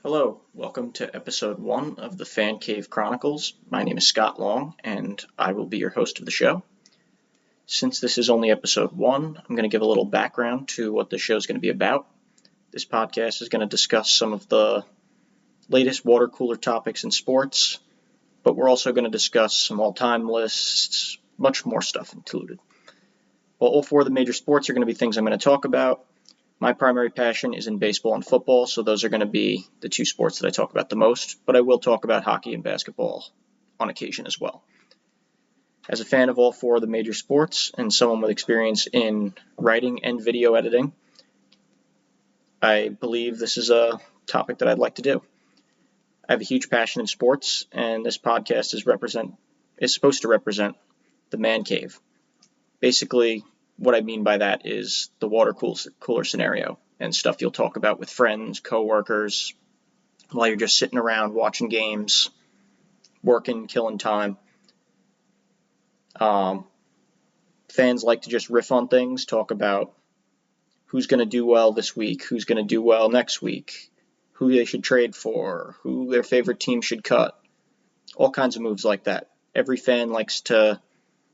Hello, welcome to episode 1 of the Fan Cave Chronicles. My name is Scott Long, and I will be your host of the show. Since this is only episode 1, I'm going to give a little background to what the show is going to be about. This podcast is going to discuss some of the latest water cooler topics in sports, but we're also going to discuss some all-time lists, much more stuff included. Well, all 4 of the major sports are going to be things I'm going to talk about. My primary passion is in baseball and football, so those are going to be the 2 sports that I talk about the most, but I will talk about hockey and basketball on occasion as well. As a fan of all 4 of the major sports and someone with experience in writing and video editing, I believe this is a topic that I'd like to do. I have a huge passion in sports, and this podcast is supposed to represent the man cave. Basically, what I mean by that is the water cooler scenario and stuff you'll talk about with friends, coworkers, while you're just sitting around watching games, working, killing time. Fans like to just riff on things, talk about who's going to do well this week, who's going to do well next week, who they should trade for, who their favorite team should cut, all kinds of moves like that. Every fan likes to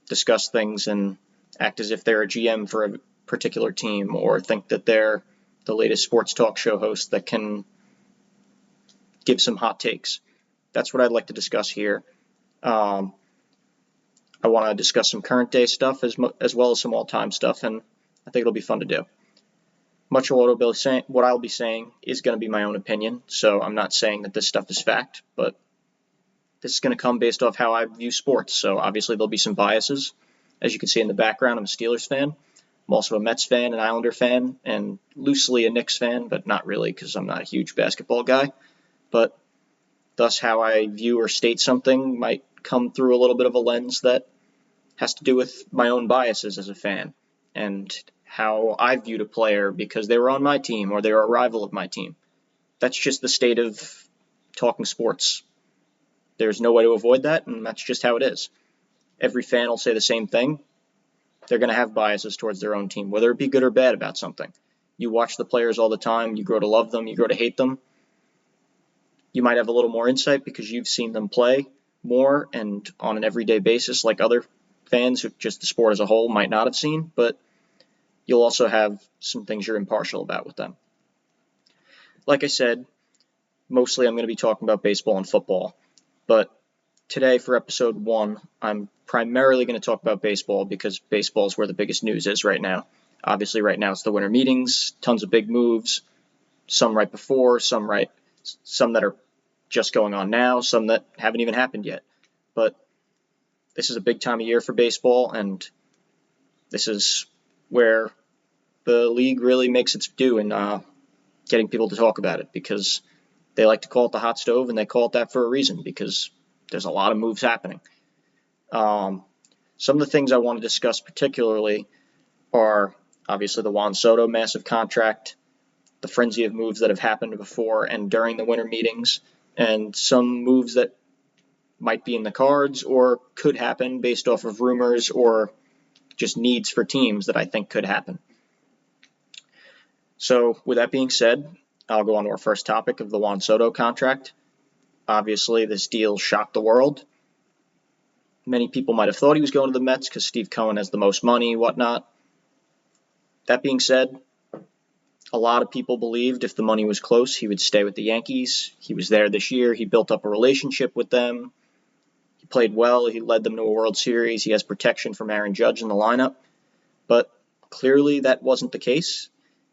discuss things and act as if they're a GM for a particular team or think that they're the latest sports talk show host that can give some hot takes. That's what I'd like to discuss here. I want to discuss some current day stuff as well as some all-time stuff, and I think it'll be fun to do. Much of what I'll be saying is going to be my own opinion, so I'm not saying that this stuff is fact, but this is going to come based off how I view sports, so obviously there'll be some biases. As you can see in the background, I'm a Steelers fan. I'm also a Mets fan, an Islander fan, and loosely a Knicks fan, but not really because I'm not a huge basketball guy. But thus how I view or state something might come through a little bit of a lens that has to do with my own biases as a fan and how I viewed a player because they were on my team or they were a rival of my team. That's just the state of talking sports. There's no way to avoid that, and that's just how it is. Every fan will say the same thing. They're going to have biases towards their own team, whether it be good or bad about something. You watch the players all the time. You grow to love them. You grow to hate them. You might have a little more insight because you've seen them play more and on an everyday basis like other fans who just the sport as a whole might not have seen, but you'll also have some things you're impartial about with them. Like I said, mostly I'm going to be talking about baseball and football, but today for episode 1, I'm primarily going to talk about baseball because baseball is where the biggest news is right now. Obviously, right now it's the winter meetings, tons of big moves, some right before, some that are just going on now, some that haven't even happened yet. But this is a big time of year for baseball, and this is where the league really makes its due in getting people to talk about it because they like to call it the hot stove, and they call it that for a reason because there's a lot of moves happening. Some of the things I want to discuss particularly are obviously the Juan Soto massive contract, the frenzy of moves that have happened before and during the winter meetings, and some moves that might be in the cards or could happen based off of rumors or just needs for teams that I think could happen. So with that being said, I'll go on to our first topic of the Juan Soto contract. Obviously, this deal shocked the world. Many people might have thought he was going to the Mets because Steve Cohen has the most money, whatnot. That being said, a lot of people believed if the money was close, he would stay with the Yankees. He was there this year. He built up a relationship with them. He played well. He led them to a World Series. He has protection from Aaron Judge in the lineup. But clearly that wasn't the case.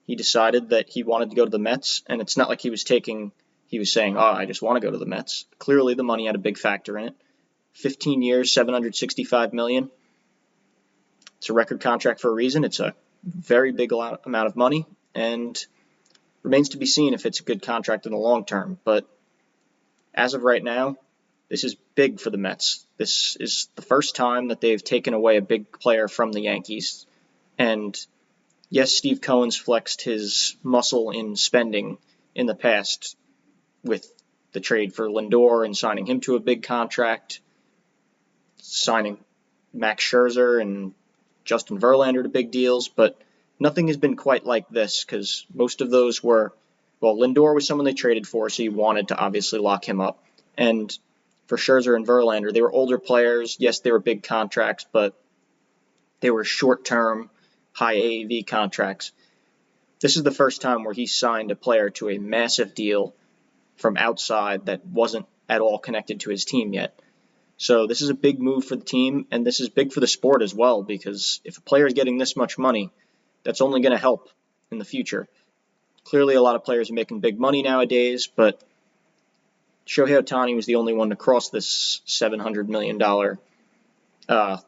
He decided that he wanted to go to the Mets, and it's not like he was saying, I just want to go to the Mets. Clearly the money had a big factor in it. 15 years, $765 million. It's a record contract for a reason. It's a very big amount of money, and remains to be seen if it's a good contract in the long term. But as of right now, this is big for the Mets. This is the first time that they've taken away a big player from the Yankees. And yes, Steve Cohen's flexed his muscle in spending in the past with the trade for Lindor and signing him to a big contract, signing Max Scherzer and Justin Verlander to big deals, but nothing has been quite like this because most of those were Well, Lindor was someone they traded for, so you wanted to obviously lock him up. And for Scherzer and Verlander, they were older players. Yes, they were big contracts, but they were short-term, high AAV contracts. This is the first time where he signed a player to a massive deal from outside that wasn't at all connected to his team yet. So this is a big move for the team, and this is big for the sport as well, because if a player is getting this much money, that's only going to help in the future. Clearly, a lot of players are making big money nowadays, but Shohei Ohtani was the only one to cross this $700 million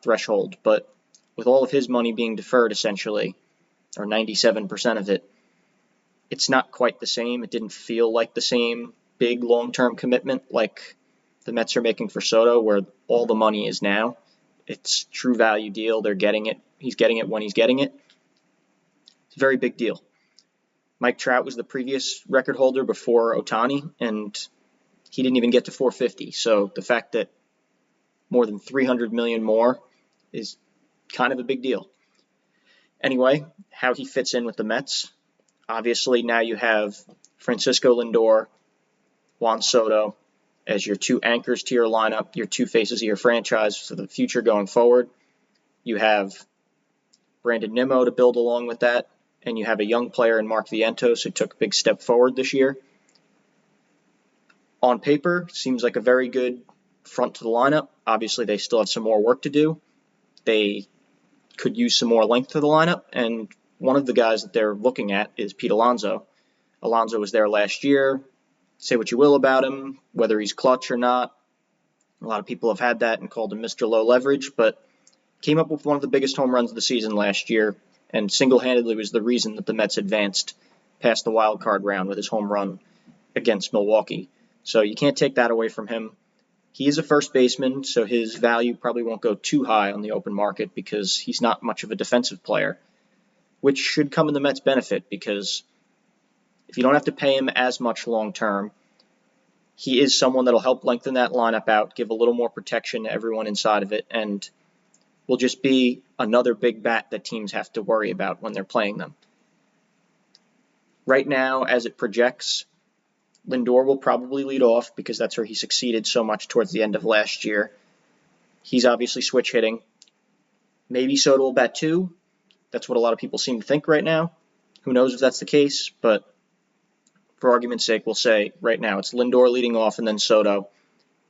threshold. But with all of his money being deferred, essentially, or 97% of it, it's not quite the same. It didn't feel like the same big long-term commitment like the Mets are making for Soto, where all the money is now. It's a true value deal. They're getting it. He's getting it when he's getting it. It's a very big deal. Mike Trout was the previous record holder before Ohtani, and he didn't even get to 450. So the fact that more than 300 million more is kind of a big deal. Anyway, how he fits in with the Mets. Obviously, now you have Francisco Lindor, Juan Soto as your two anchors to your lineup, your two faces of your franchise for the future going forward. You have Brandon Nimmo to build along with that, and you have a young player in Mark Vientos who took a big step forward this year. On paper, seems like a very good front to the lineup. Obviously, they still have some more work to do. They could use some more length to the lineup, and one of the guys that they're looking at is Pete Alonso. Alonso was there last year. Say what you will about him, whether he's clutch or not. A lot of people have had that and called him Mr. Low Leverage, but came up with one of the biggest home runs of the season last year, and single-handedly was the reason that the Mets advanced past the wild card round with his home run against Milwaukee. So you can't take that away from him. He is a first baseman, so his value probably won't go too high on the open market because he's not much of a defensive player, which should come in the Mets' benefit because if you don't have to pay him as much long-term, he is someone that'll help lengthen that lineup out, give a little more protection to everyone inside of it, and will just be another big bat that teams have to worry about when they're playing them. Right now, as it projects, Lindor will probably lead off because that's where he succeeded so much towards the end of last year. He's obviously switch hitting. Maybe Soto will bat two. That's what a lot of people seem to think right now. Who knows if that's the case, but for argument's sake, we'll say right now it's Lindor leading off and then Soto,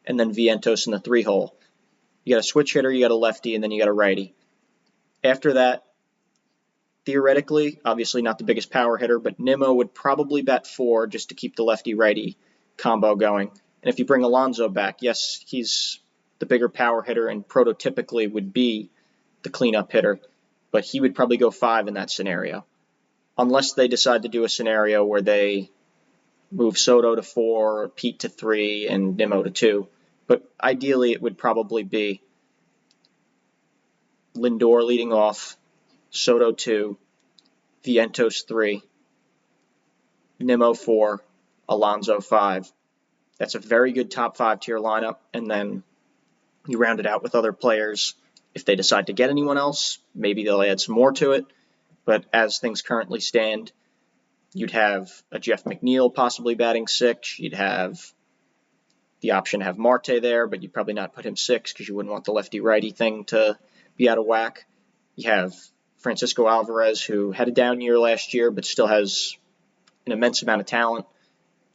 and then Vientos in the three hole. You got a switch hitter, you got a lefty, and then you got a righty. After that, theoretically, obviously not the biggest power hitter, but Nimmo would probably bat four just to keep the lefty-righty combo going. And if you bring Alonso back, yes, he's the bigger power hitter and prototypically would be the cleanup hitter, but he would probably go five in that scenario. Unless they decide to do a scenario where they move Soto to four, Pete to three, and Nimmo to two. But ideally, it would probably be Lindor leading off, Soto 2, Vientos 3, Nimmo 4, Alonso 5. That's a very good top 5 tier lineup, and then you round it out with other players. If they decide to get anyone else, maybe they'll add some more to it. But as things currently stand, you'd have a Jeff McNeil possibly batting 6. You'd have the option to have Marte there, but you'd probably not put him 6 because you wouldn't want the lefty-righty thing to be out of whack. You have Francisco Alvarez, who had a down year last year, but still has an immense amount of talent.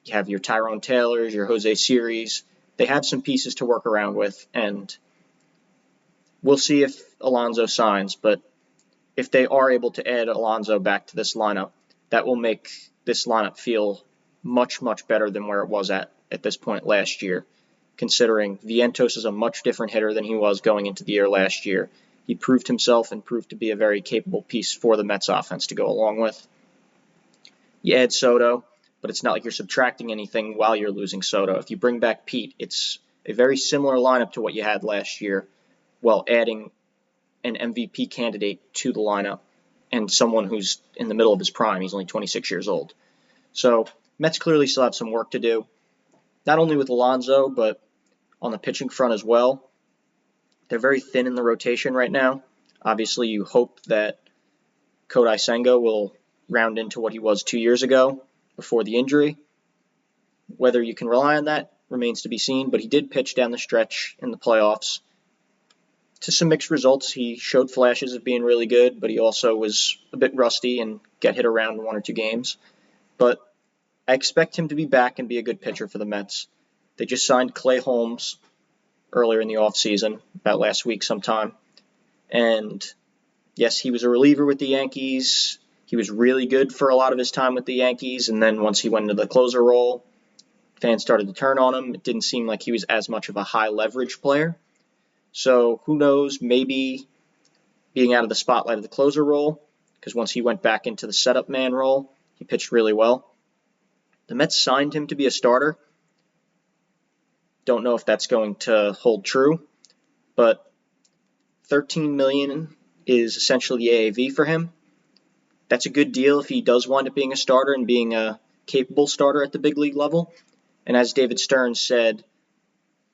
You have your Tyrone Taylors, your Jose Siri's. They have some pieces to work around with, and we'll see if Alonso signs, but if they are able to add Alonso back to this lineup, that will make this lineup feel much, much better than where it was at this point last year, considering Vientos is a much different hitter than he was going into the year last year. He proved himself and proved to be a very capable piece for the Mets offense to go along with. You add Soto, but it's not like you're subtracting anything while you're losing Soto. If you bring back Pete, it's a very similar lineup to what you had last year, while adding an MVP candidate to the lineup and someone who's in the middle of his prime. He's only 26 years old. So Mets clearly still have some work to do, not only with Alonso, but on the pitching front as well. They're very thin in the rotation right now. Obviously, you hope that Kodai Senga will round into what he was 2 years ago, before the injury. Whether you can rely on that remains to be seen, but he did pitch down the stretch in the playoffs to some mixed results. He showed flashes of being really good, but he also was a bit rusty and got hit around in 1 or 2 games. But I expect him to be back and be a good pitcher for the Mets. They just signed Clay Holmes earlier in the offseason, about last week sometime. And yes, he was a reliever with the Yankees. He was really good for a lot of his time with the Yankees, and then once he went into the closer role, fans started to turn on him. It didn't seem like he was as much of a high leverage player. So who knows, maybe being out of the spotlight of the closer role, because once he went back into the setup man role, he pitched really well. The Mets signed him to be a starter. Don't know if that's going to hold true, but $13 million is essentially the AAV for him. That's a good deal if he does wind up being a starter and being a capable starter at the big league level. And as David Stearns said,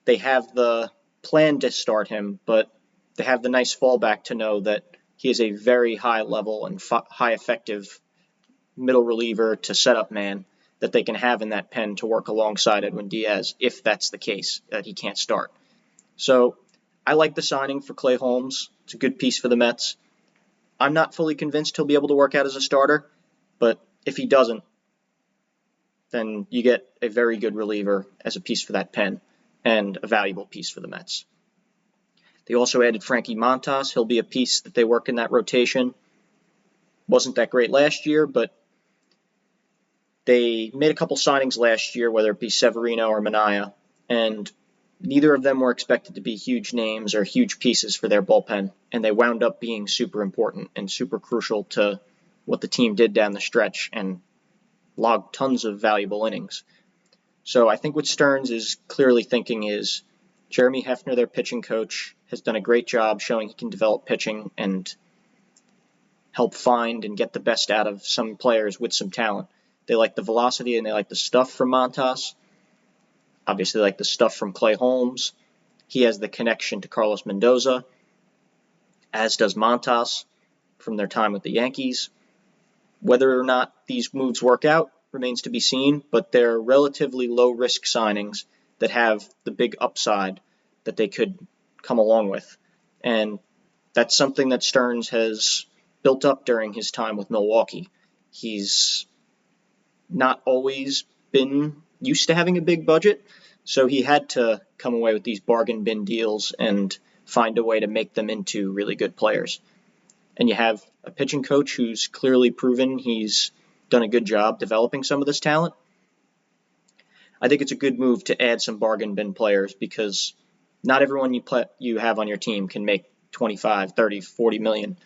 they have the plan to start him, but they have the nice fallback to know that he is a very high level and high effective middle reliever to setup man that they can have in that pen to work alongside Edwin Diaz if that's the case, that he can't start. So I like the signing for Clay Holmes. It's a good piece for the Mets. I'm not fully convinced he'll be able to work out as a starter, but if he doesn't, then you get a very good reliever as a piece for that pen and a valuable piece for the Mets. They also added Frankie Montas. He'll be a piece that they work in that rotation. Wasn't that great last year, but they made a couple signings last year, whether it be Severino or Minaya, and neither of them were expected to be huge names or huge pieces for their bullpen, and they wound up being super important and super crucial to what the team did down the stretch and logged tons of valuable innings. So I think what Stearns is clearly thinking is Jeremy Hefner, their pitching coach, has done a great job showing he can develop pitching and help find and get the best out of some players with some talent. They like the velocity and they like the stuff from Montas. Obviously, they like the stuff from Clay Holmes. He has the connection to Carlos Mendoza, as does Montas from their time with the Yankees. Whether or not these moves work out remains to be seen, but they're relatively low-risk signings that have the big upside that they could come along with. And that's something that Stearns has built up during his time with Milwaukee. He's not always been used to having a big budget, so he had to come away with these bargain bin deals and find a way to make them into really good players. And you have a pitching coach who's clearly proven he's done a good job developing some of this talent. I think it's a good move to add some bargain bin players because not everyone you have on your team can make 25, 30, 40 million.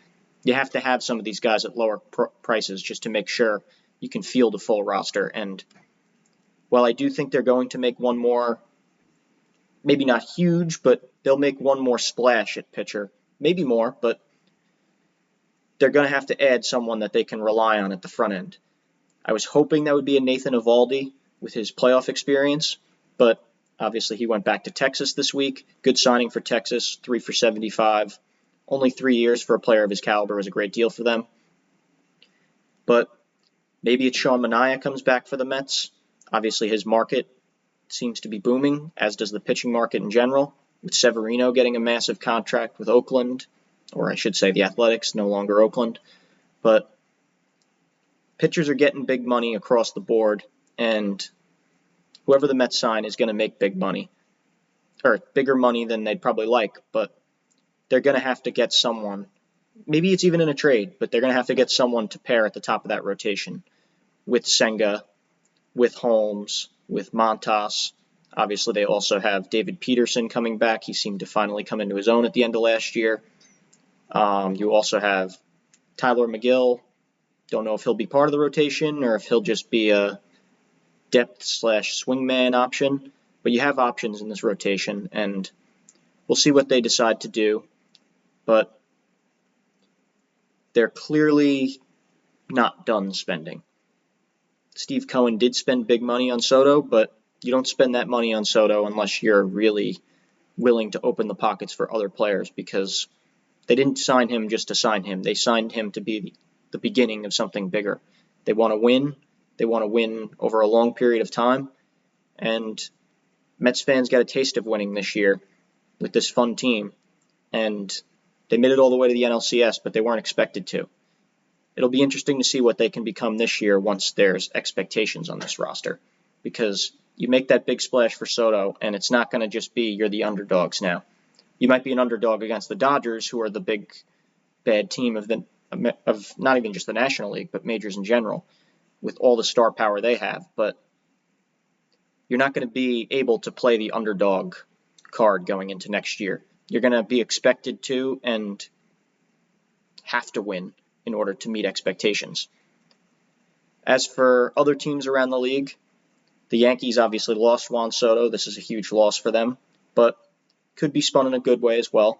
You have to have some of these guys at lower prices just to make sure you can field a full roster. And while I do think they're going to make one more, maybe not huge, but they'll make one more splash at pitcher, maybe more, but they're going to have to add someone that they can rely on at the front end. I was hoping that would be a Nathan Eovaldi with his playoff experience, but obviously he went back to Texas this week. Good signing for Texas, 3 for 75. Only 3 years for a player of his caliber was a great deal for them. But maybe it's Sean Manaea comes back for the Mets. Obviously his market seems to be booming, as does the pitching market in general, with Severino getting a massive contract with Oakland, or I should say the Athletics, no longer Oakland. But pitchers are getting big money across the board, and whoever the Mets sign is going to make big money, or bigger money than they'd probably like, but they're going to have to get someone. Maybe it's even in a trade, but they're going to have to get someone to pair at the top of that rotation with Senga, with Holmes, with Montas. Obviously, they also have David Peterson coming back. He seemed to finally come into his own at the end of last year. You also have Tyler McGill. Don't know if he'll be part of the rotation or if he'll just be a depth/swingman option. But you have options in this rotation, and we'll see what they decide to do. But they're clearly not done spending. Steve Cohen did spend big money on Soto, but you don't spend that money on Soto unless you're really willing to open the pockets for other players, because they didn't sign him just to sign him. They signed him to be the beginning of something bigger. They want to win, They want to win over a long period of time. And Mets fans got a taste of winning this year with this fun team. And they made it all the way to the NLCS, but they weren't expected to. It'll be interesting to see what they can become this year once there's expectations on this roster. Because you make that big splash for Soto, and it's not going to just be you're the underdogs now. You might be an underdog against the Dodgers, who are the big bad team of not even just the National League, but majors in general, with all the star power they have. But you're not going to be able to play the underdog card going into next year. You're going to be expected to and have to win in order to meet expectations. As for other teams around the league, the Yankees obviously lost Juan Soto. This is a huge loss for them, but could be spun in a good way as well.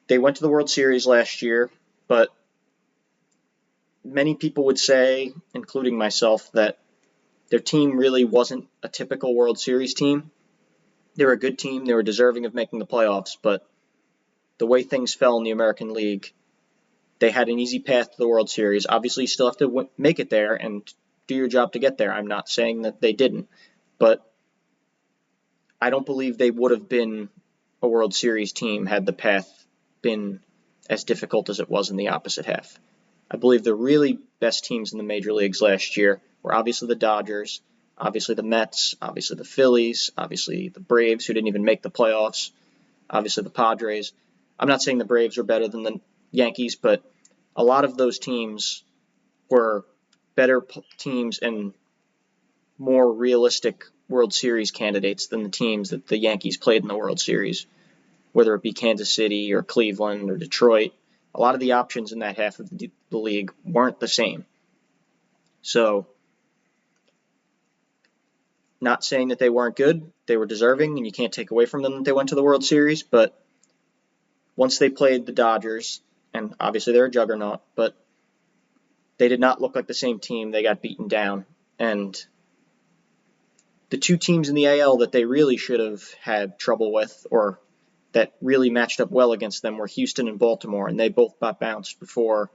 They went to the World Series last year, but many people would say, including myself, that their team really wasn't a typical World Series team. They were a good team. They were deserving of making the playoffs, but the way things fell in the American League, they had an easy path to the World Series. Obviously, you still have to make it there and do your job to get there. I'm not saying that they didn't, but I don't believe they would have been a World Series team had the path been as difficult as it was in the opposite half. I believe the really best teams in the major leagues last year were obviously the Dodgers, obviously the Mets, obviously the Phillies, obviously the Braves, who didn't even make the playoffs, obviously the Padres. I'm not saying the Braves are better than the Yankees, but a lot of those teams were better teams and more realistic World Series candidates than the teams that the Yankees played in the World Series, whether it be Kansas City or Cleveland or Detroit. A lot of the options in that half of the league weren't the same. So, not saying that they weren't good, they were deserving, and you can't take away from them that they went to the World Series, but once they played the Dodgers, and obviously they're a juggernaut, but they did not look like the same team. They got beaten down, and the two teams in the AL that they really should have had trouble with, or that really matched up well against them, were Houston and Baltimore, and they both got bounced before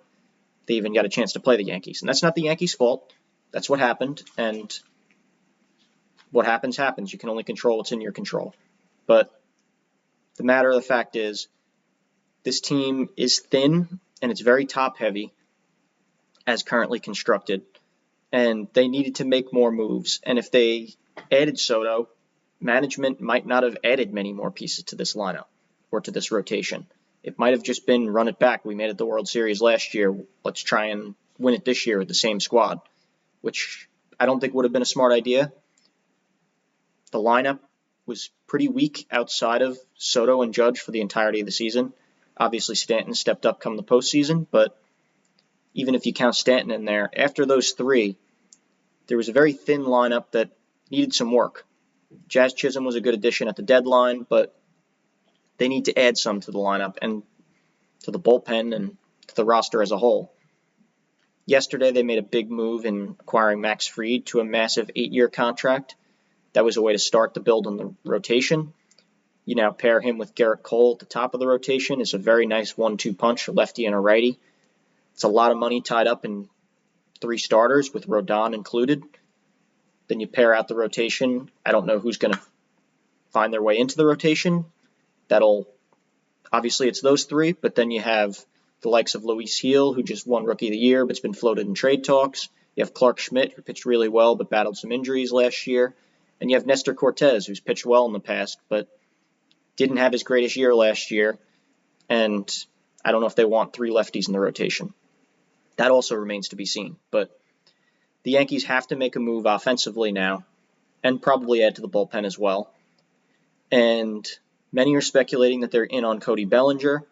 they even got a chance to play the Yankees. And that's not the Yankees' fault. That's what happened, and what happens, happens. You can only control what's in your control. But the matter of the fact is, this team is thin, and it's very top-heavy, as currently constructed, and they needed to make more moves. And if they added Soto, management might not have added many more pieces to this lineup or to this rotation. It might have just been run it back. We made it the World Series last year. Let's try and win it this year with the same squad, which I don't think would have been a smart idea. The lineup was pretty weak outside of Soto and Judge for the entirety of the season. Obviously, Stanton stepped up come the postseason, but even if you count Stanton in there, after those three, there was a very thin lineup that needed some work. Jazz Chisholm was a good addition at the deadline, but they need to add some to the lineup and to the bullpen and to the roster as a whole. Yesterday, they made a big move in acquiring Max Fried to a massive 8-year contract. That was a way to start the build on the rotation. You now pair him with Garrett Cole at the top of the rotation. It's a very nice 1-2 punch, a lefty and a righty. It's a lot of money tied up in 3 starters, with Rodon included. Then you pair out the rotation. I don't know who's going to find their way into the rotation. Obviously it's those 3, but then you have the likes of Luis Gil, who just won Rookie of the Year, but's been floated in trade talks. You have Clark Schmidt, who pitched really well, but battled some injuries last year. And you have Nestor Cortez, who's pitched well in the past, but didn't have his greatest year last year. And I don't know if they want 3 lefties in the rotation. That also remains to be seen. But the Yankees have to make a move offensively now, and probably add to the bullpen as well. And many are speculating that they're in on Cody Bellinger.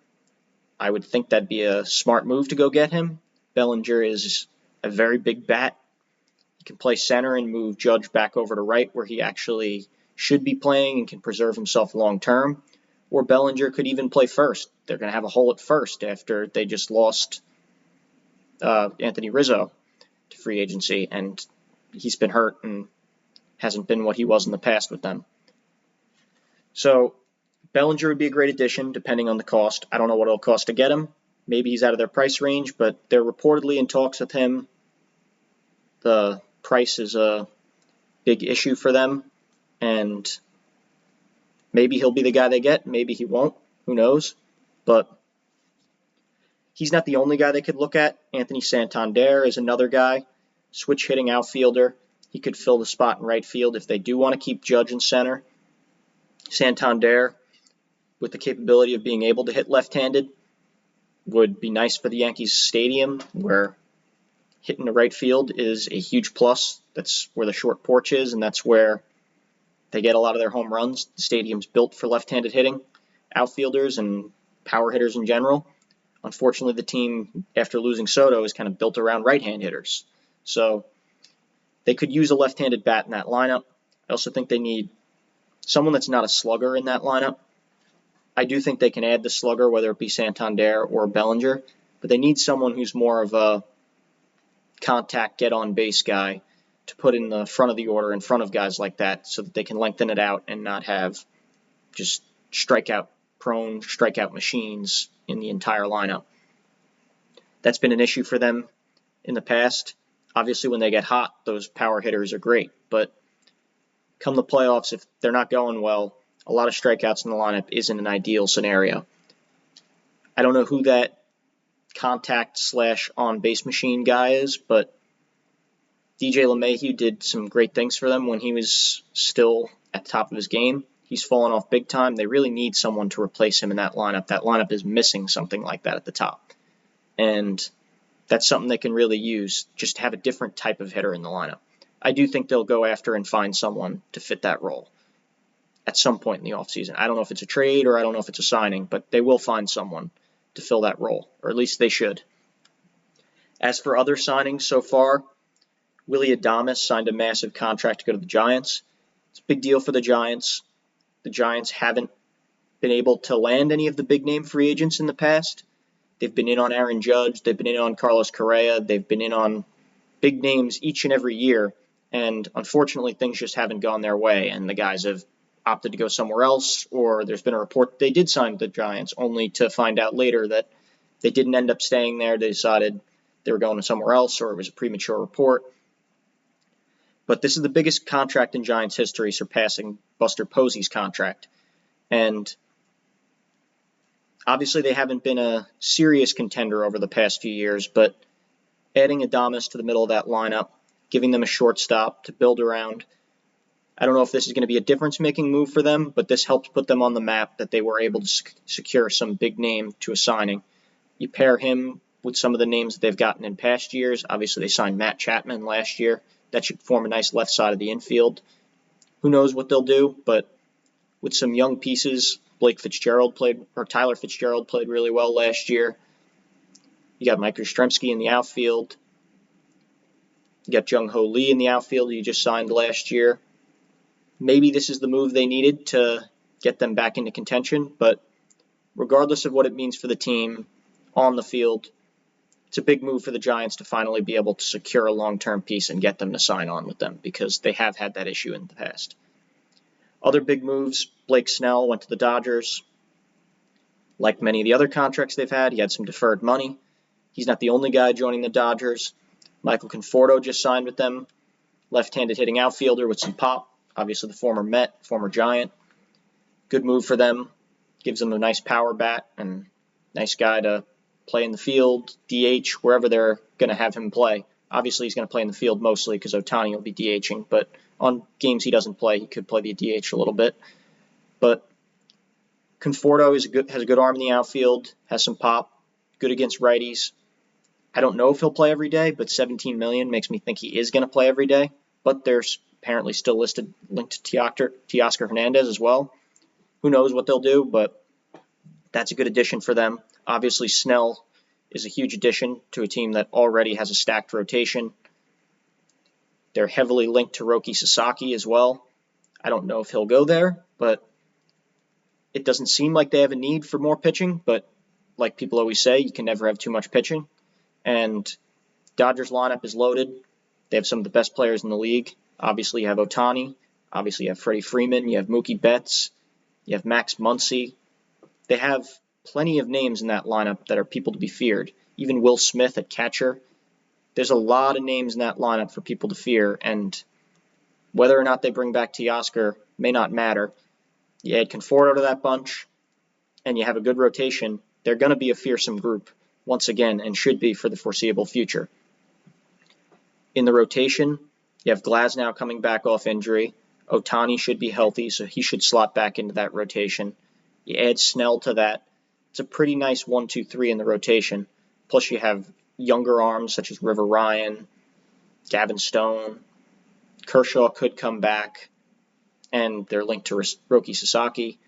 I would think that'd be a smart move to go get him. Bellinger is a very big bat. He can play center and move Judge back over to right, where he actually should be playing and can preserve himself long term. Or Bellinger could even play first. They're going to have a hole at first after they just lost Anthony Rizzo to free agency, and he's been hurt and hasn't been what he was in the past with them. So Bellinger would be a great addition, depending on the cost. I don't know what it'll cost to get him. Maybe he's out of their price range, but they're reportedly in talks with him The price is a big issue for them, and maybe he'll be the guy they get, maybe he won't, who knows, but he's not the only guy they could look at. Anthony Santander is another guy, switch hitting outfielder. He could fill the spot in right field if they do want to keep Judge in center. Santander, with the capability of being able to hit left-handed, would be nice for the Yankees stadium, where hitting the right field is a huge plus. That's where the short porch is, and that's where they get a lot of their home runs. The stadium's built for left-handed hitting, outfielders, and power hitters in general. Unfortunately, the team, after losing Soto, is kind of built around right-hand hitters. So they could use a left-handed bat in that lineup. I also think they need someone that's not a slugger in that lineup. I do think they can add the slugger, whether it be Santander or Bellinger, but they need someone who's more of a contact, get-on-base guy to put in the front of the order in front of guys like that so that they can lengthen it out and not have just strikeout-prone, strikeout machines in the entire lineup. That's been an issue for them in the past. Obviously, when they get hot, those power hitters are great, but come the playoffs, if they're not going well, a lot of strikeouts in the lineup isn't an ideal scenario. I don't know who that contact/on-base machine guy is, but DJ LeMahieu did some great things for them when he was still at the top of his game. He's fallen off big time. They really need someone to replace him in that lineup. That lineup is missing something like that at the top. And that's something they can really use, just to have a different type of hitter in the lineup. I do think they'll go after and find someone to fit that role at some point in the offseason. I don't know if it's a trade or I don't know if it's a signing, but they will find someone to fill that role, or at least they should. As for other signings so far, Willy Adames signed a massive contract to go to the Giants. It's a big deal for the Giants. The Giants haven't been able to land any of the big-name free agents in the past. They've been in on Aaron Judge. They've been in on Carlos Correa. They've been in on big names each and every year. And unfortunately, things just haven't gone their way, and the guys have opted to go somewhere else, or there's been a report they did sign the Giants, only to find out later that they didn't end up staying there. They decided they were going to somewhere else, or it was a premature report. But this is the biggest contract in Giants history, surpassing Buster Posey's contract. And obviously they haven't been a serious contender over the past few years, but adding Adames to the middle of that lineup, giving them a shortstop to build around, I don't know if this is going to be a difference-making move for them, but this helps put them on the map that they were able to secure some big name to a signing. You pair him with some of the names that they've gotten in past years. Obviously, they signed Matt Chapman last year. That should form a nice left side of the infield. Who knows what they'll do, but with some young pieces, Tyler Fitzgerald played really well last year. You got Mike Yastrzemski in the outfield. You got Jung Ho Lee in the outfield you just signed last year. Maybe this is the move they needed to get them back into contention, but regardless of what it means for the team on the field, it's a big move for the Giants to finally be able to secure a long-term piece and get them to sign on with them, because they have had that issue in the past. Other big moves, Blake Snell went to the Dodgers. Like many of the other contracts they've had, he had some deferred money. He's not the only guy joining the Dodgers. Michael Conforto just signed with them, left-handed hitting outfielder with some pop. Obviously the former Met, former Giant. Good move for them. Gives them a nice power bat and nice guy to play in the field, DH, wherever they're going to have him play. Obviously, he's going to play in the field mostly because Ohtani will be DHing, but on games he doesn't play, he could play the DH a little bit. But Conforto has a good arm in the outfield, has some pop, good against righties. I don't know if he'll play every day, but $17 million makes me think he is going to play every day. But there's apparently still linked to Teoscar Hernandez as well. Who knows what they'll do, but that's a good addition for them. Obviously, Snell is a huge addition to a team that already has a stacked rotation. They're heavily linked to Roki Sasaki as well. I don't know if he'll go there, but it doesn't seem like they have a need for more pitching. But like people always say, you can never have too much pitching. And Dodgers lineup is loaded. They have some of the best players in the league. Obviously, you have Ohtani. Obviously, you have Freddie Freeman. You have Mookie Betts. You have Max Muncy. They have plenty of names in that lineup that are people to be feared. Even Will Smith at catcher. there's a lot of names in that lineup for people to fear, and whether or not they bring back Teoscar may not matter. You add Conforto to that bunch, and you have a good rotation. They're going to be a fearsome group once again, and should be for the foreseeable future. In the rotation, you have Glasnow coming back off injury. Ohtani should be healthy, so he should slot back into that rotation. You add Snell to that. It's a pretty nice 1-2-3 in the rotation. Plus you have younger arms such as River Ryan, Gavin Stone. Kershaw could come back, and they're linked to Roki Sasaki.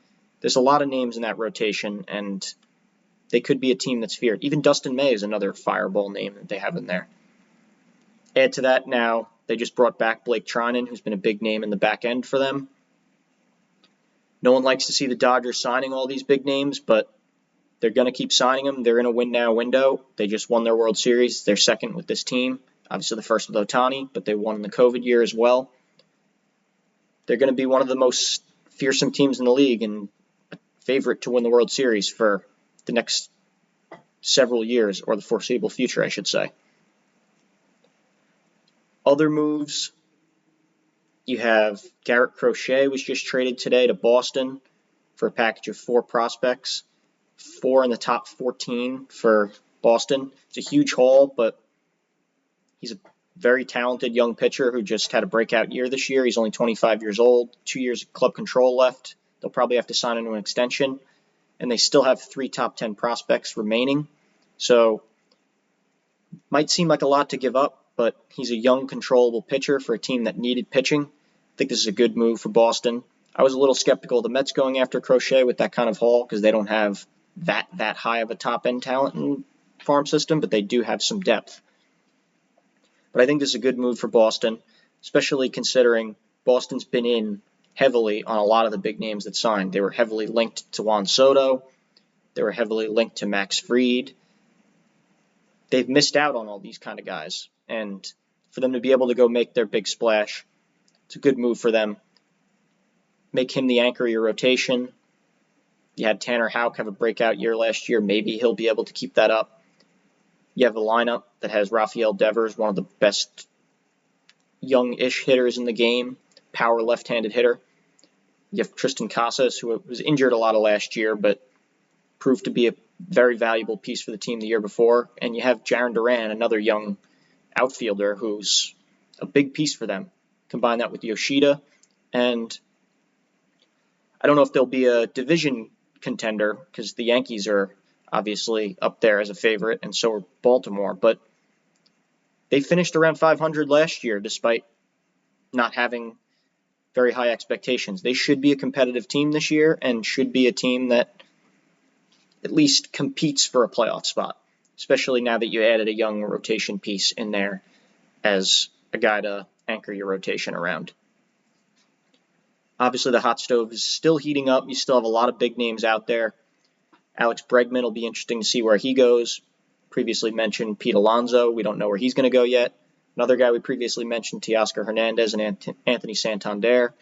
There's a lot of names in that rotation, and they could be a team that's feared. Even Dustin May is another fireball name that they have in there. Add to that now, they just brought back Blake Trinan, who's been a big name in the back end for them. No one likes to see the Dodgers signing all these big names, but they're going to keep signing them. They're in a win-now window. They just won their World Series. They're second with this team. Obviously the first with Ohtani, but they won in the COVID year as well. They're going to be one of the most fearsome teams in the league and a favorite to win the World Series for the next several years, or the foreseeable future, I should say. Other moves, you have Garrett Crochet was just traded today to Boston for a package of 4 prospects, 4 in the top 14 for Boston. It's a huge haul, but he's a very talented young pitcher who just had a breakout year this year. He's only 25 years old, 2 years of club control left. They'll probably have to sign him to an extension, and they still have 3 top 10 prospects remaining. So might seem like a lot to give up, but he's a young, controllable pitcher for a team that needed pitching. I think this is a good move for Boston. I was a little skeptical of the Mets going after Crochet with that kind of haul because they don't have that high of a top-end talent in farm system, but they do have some depth. But I think this is a good move for Boston, especially considering Boston's been in heavily on a lot of the big names that signed. They were heavily linked to Juan Soto. They were heavily linked to Max Fried. They've missed out on all these kind of guys. And for them to be able to go make their big splash, it's a good move for them. Make him the anchor of your rotation. You had Tanner Houck have a breakout year last year. Maybe he'll be able to keep that up. You have a lineup that has Rafael Devers, one of the best young-ish hitters in the game, power left-handed hitter. You have Tristan Casas, who was injured a lot of last year, but proved to be a very valuable piece for the team the year before. And you have Jarren Duran, another young outfielder who's a big piece for them. Combine that with Yoshida, and I don't know if they'll be a division contender because the Yankees are obviously up there as a favorite, and so are Baltimore, but they finished around 500 last year despite not having very high expectations. They should be a competitive team this year and should be a team that at least competes for a playoff spot, especially now that you added a young rotation piece in there as a guy to anchor your rotation around. Obviously, the hot stove is still heating up. You still have a lot of big names out there. Alex Bregman will be interesting to see where he goes. Previously mentioned Pete Alonso. We don't know where he's going to go yet. Another guy we previously mentioned, Teoscar Hernandez and Anthony Santander.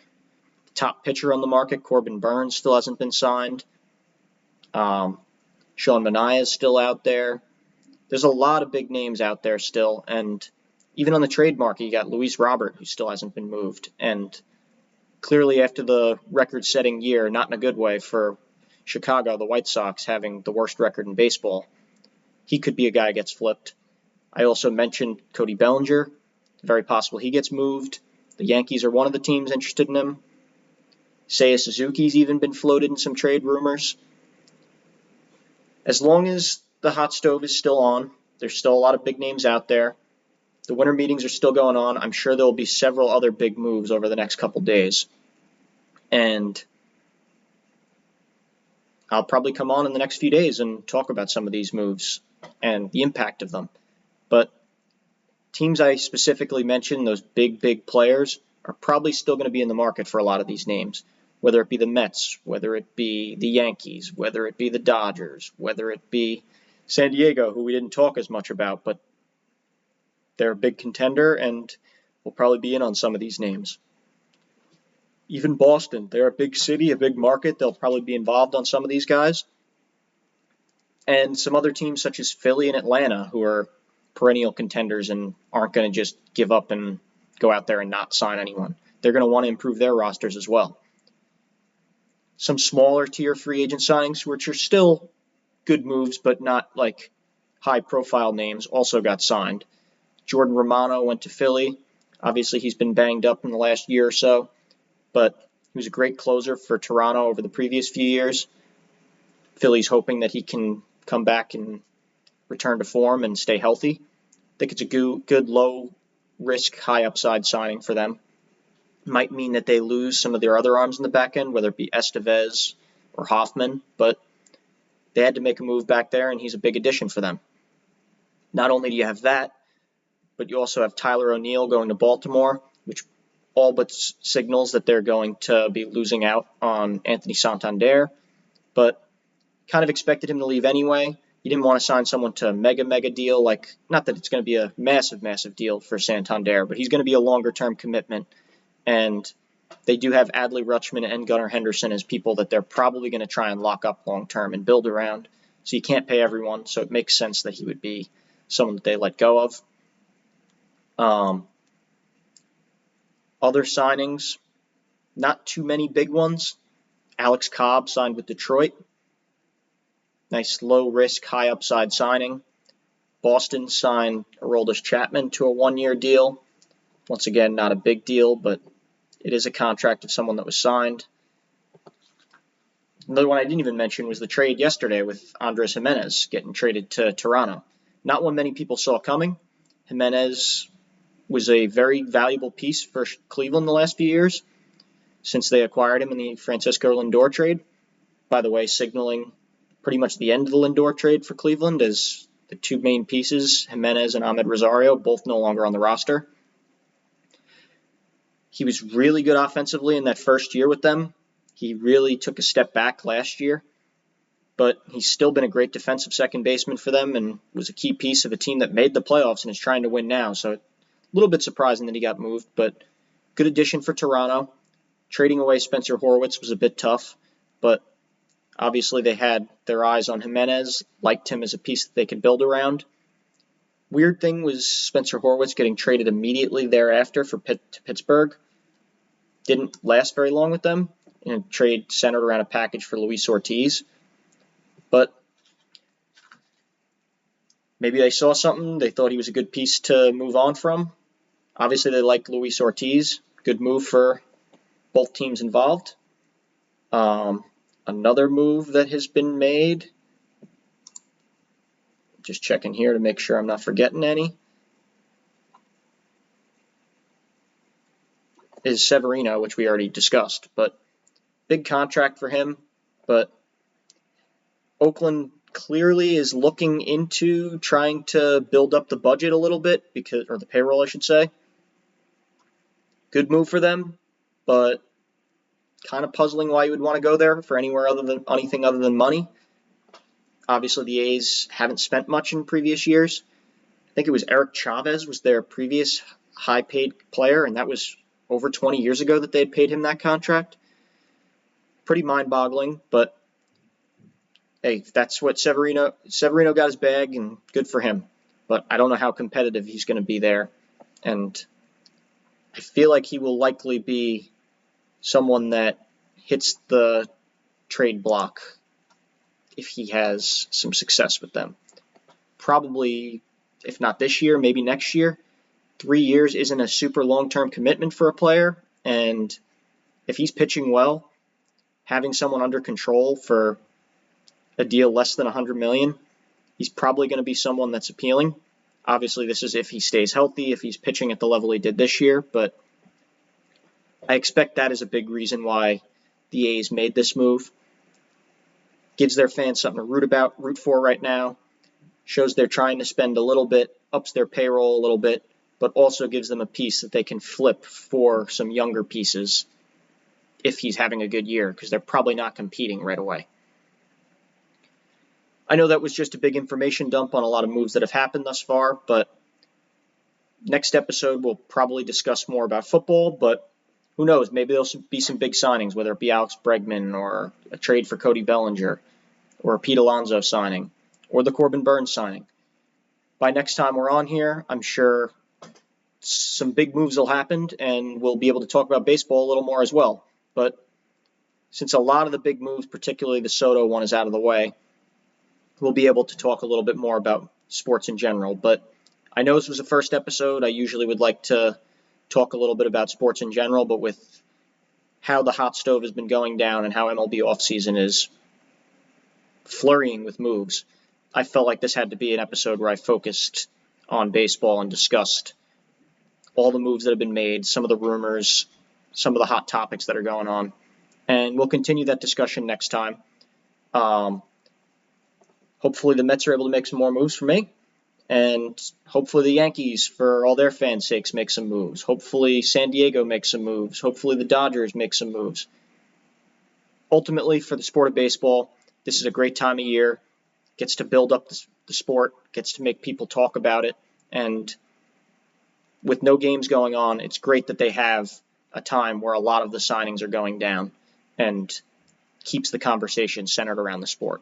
The top pitcher on the market, Corbin Burns, still hasn't been signed. Sean Manaea is still out there. There's a lot of big names out there still, and even on the trade market, you got Luis Robert, who still hasn't been moved. And clearly after the record-setting year, not in a good way for Chicago, the White Sox having the worst record in baseball, he could be a guy who gets flipped. I also mentioned Cody Bellinger. Very possible he gets moved. The Yankees are one of the teams interested in him. Seiya Suzuki's even been floated in some trade rumors. As long as the hot stove is still on, there's still a lot of big names out there. The winter meetings are still going on. I'm sure there will be several other big moves over the next couple days. And I'll probably come on in the next few days and talk about some of these moves and the impact of them. But teams I specifically mentioned, those big players, are probably still going to be in the market for a lot of these names, whether it be the Mets, whether it be the Yankees, whether it be the Dodgers, whether it be San Diego, who we didn't talk as much about, but they're a big contender and will probably be in on some of these names. Even Boston, they're a big city, a big market. They'll probably be involved on some of these guys. And some other teams such as Philly and Atlanta, who are perennial contenders and aren't going to just give up and go out there and not sign anyone. They're going to want to improve their rosters as well. Some smaller tier free agent signings, which are still good moves, but not like high profile names, also got signed. Jordan Romano went to Philly. Obviously, he's been banged up in the last year or so, but he was a great closer for Toronto over the previous few years. Philly's hoping that he can come back and return to form and stay healthy. I think it's a good low risk, high upside signing for them. Might mean that they lose some of their other arms in the back end, whether it be Estevez or Hoffman, but they had to make a move back there, and he's a big addition for them. Not only do you have that, but you also have Tyler O'Neill going to Baltimore, which all but signals that they're going to be losing out on Anthony Santander, but kind of expected him to leave anyway. You didn't want to sign someone to a mega deal, like, not that it's going to be a massive deal for Santander, but he's going to be a longer-term commitment. And they do have Adley Rutschman and Gunnar Henderson as people that they're probably going to try and lock up long-term and build around. So you can't pay everyone, so it makes sense that he would be someone that they let go of. Other signings, not too many big ones. Alex Cobb signed with Detroit. Nice low-risk, high-upside signing. Boston signed Aroldis Chapman to a one-year deal. Once again, not a big deal, but it is a contract of someone that was signed. Another one I didn't even mention was the trade yesterday with Andres Jimenez getting traded to Toronto. Not one many people saw coming. Jimenez was a very valuable piece for Cleveland the last few years since they acquired him in the Francisco Lindor trade. By the way, signaling pretty much the end of the Lindor trade for Cleveland as the two main pieces, Jimenez and Ahmed Rosario, both no longer on the roster. He was really good offensively in that first year with them. He really took a step back last year, but he's still been a great defensive second baseman for them and was a key piece of a team that made the playoffs and is trying to win now. So a little bit surprising that he got moved, but good addition for Toronto. Trading away Spencer Horwitz was a bit tough, but obviously they had their eyes on Jimenez, liked him as a piece that they could build around. Weird thing was Spencer Horwitz getting traded immediately thereafter to Pittsburgh. Didn't last very long with them in a trade centered around a package for Luis Ortiz. But maybe they saw something. They thought he was a good piece to move on from. Obviously, they like Luis Ortiz. Good move for both teams involved. Another move that has been made, just checking here to make sure I'm not forgetting any, is Severino, which we already discussed. But big contract for him. But Oakland clearly is looking into trying to build up the budget a little bit, or the payroll, I should say. Good move for them, but kind of puzzling why you would want to go there for anything other than money. Obviously, the A's haven't spent much in previous years. I think it was Eric Chavez was their previous high-paid player, and that was over 20 years ago that they had paid him that contract. Pretty mind-boggling, but hey, that's what Severino got his bag, and good for him. But I don't know how competitive he's going to be there, and I feel like he will likely be someone that hits the trade block if he has some success with them. Probably, if not this year, maybe next year. 3 years isn't a super long-term commitment for a player, and if he's pitching well, having someone under control for a deal less than $100 million, he's probably going to be someone that's appealing. Obviously, this is if he stays healthy, if he's pitching at the level he did this year, but I expect that is a big reason why the A's made this move. Gives their fans something to root for right now. Shows they're trying to spend a little bit, ups their payroll a little bit, but also gives them a piece that they can flip for some younger pieces if he's having a good year, because they're probably not competing right away. I know that was just a big information dump on a lot of moves that have happened thus far, but next episode we'll probably discuss more about football, but who knows, maybe there'll be some big signings, whether it be Alex Bregman or a trade for Cody Bellinger or a Pete Alonso signing or the Corbin Burns signing. by next time we're on here, I'm sure some big moves will happen, and we'll be able to talk about baseball a little more as well. But since a lot of the big moves, particularly the Soto one, is out of the way, we'll be able to talk a little bit more about sports in general. But I know this was the first episode. I usually would like to talk a little bit about sports in general, but with how the hot stove has been going down and how MLB offseason is flurrying with moves, I felt like this had to be an episode where I focused on baseball and discussed all the moves that have been made, some of the rumors, some of the hot topics that are going on. And we'll continue that discussion next time. Hopefully the Mets are able to make some more moves for me. And hopefully the Yankees, for all their fans' sakes, make some moves. Hopefully San Diego makes some moves. Hopefully the Dodgers make some moves. Ultimately, for the sport of baseball, this is a great time of year. Gets to build up the sport, gets to make people talk about it. And with no games going on, it's great that they have a time where a lot of the signings are going down and keeps the conversation centered around the sport.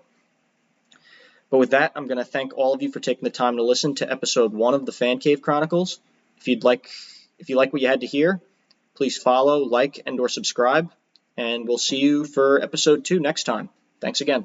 But with that, I'm going to thank all of you for taking the time to listen to episode 1 of the Fan Cave Chronicles. If you like what you had to hear, please follow, like, and/or subscribe, and we'll see you for episode 2 next time. Thanks again.